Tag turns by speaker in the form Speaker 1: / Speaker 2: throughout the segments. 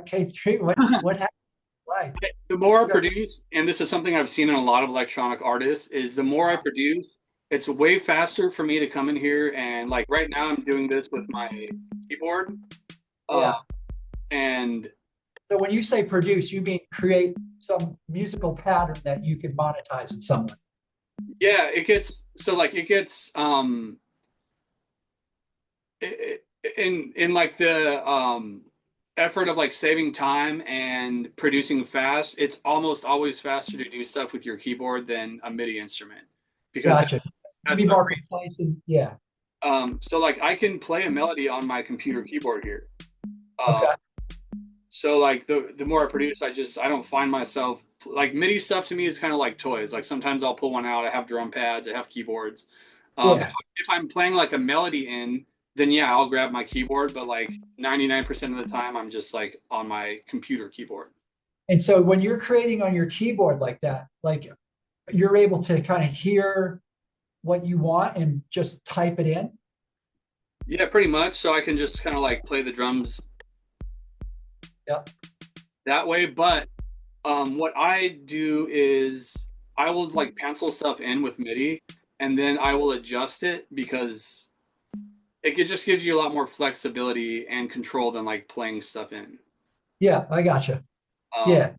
Speaker 1: MK3, what happened? Why?
Speaker 2: The more I
Speaker 1: Sure.
Speaker 2: produce, and this is something I've seen in a lot of electronic artists, is the more I produce, it's way faster for me to come in here and like right now I'm doing this with my keyboard. Uh,
Speaker 1: Yeah.
Speaker 2: and
Speaker 1: So when you say produce, you mean create some musical pattern that you can monetize in some way.
Speaker 2: yeah, it gets so like it gets in like the effort of like saving time and producing fast, it's almost always faster to do stuff with your keyboard than a MIDI instrument because
Speaker 1: Gotcha. You
Speaker 2: that's
Speaker 1: be
Speaker 2: a
Speaker 1: more precise and yeah.
Speaker 2: so like I can play a melody on my computer keyboard here. Um,
Speaker 1: Okay.
Speaker 2: so like the more I produce, I don't find myself like MIDI stuff to me is kind of like toys. Like sometimes I'll pull one out. I have drum pads. I have keyboards.
Speaker 1: Yeah.
Speaker 2: If I'm playing like a melody in, then yeah, I'll grab my keyboard. But like 99% of the time, I'm just like on my computer keyboard.
Speaker 1: And so when you're creating on your keyboard like that, like you're able to kind of hear what you want and just type it in.
Speaker 2: Yeah, pretty much. So I can just kind of like play the drums
Speaker 1: Yep.
Speaker 2: that way. But what I do is I will like pencil stuff in with MIDI and then I will adjust it because just gives you a lot more flexibility and control than like playing stuff in.
Speaker 1: Yeah, I gotcha.
Speaker 2: Um,
Speaker 1: Yeah.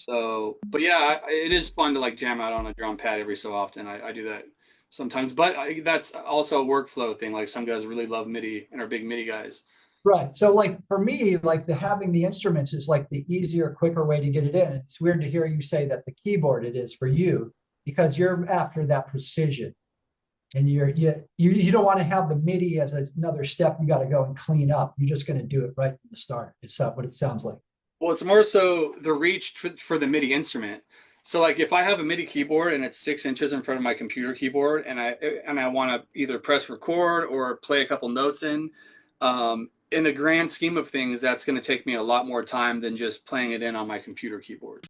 Speaker 2: but yeah, it is fun to like jam out on a drum pad every so often. I do that sometimes, but that's also a workflow thing. Like some guys really love MIDI and are big MIDI guys.
Speaker 1: Right. So like for me, like the having the instruments is like the easier, quicker way to get it in. It's weird to hear you say that the keyboard it is for you because you're after that precision. And you don't want to have the MIDI as another step you got to go and clean up. You're just going to do it right from the start. It's what it sounds like.
Speaker 2: Well, it's more so the reach for the MIDI instrument. So like if I have a MIDI keyboard and it's 6 inches in front of my computer keyboard and I want to either press record or play a couple notes in the grand scheme of things, that's going to take me a lot more time than just playing it in on my computer keyboard.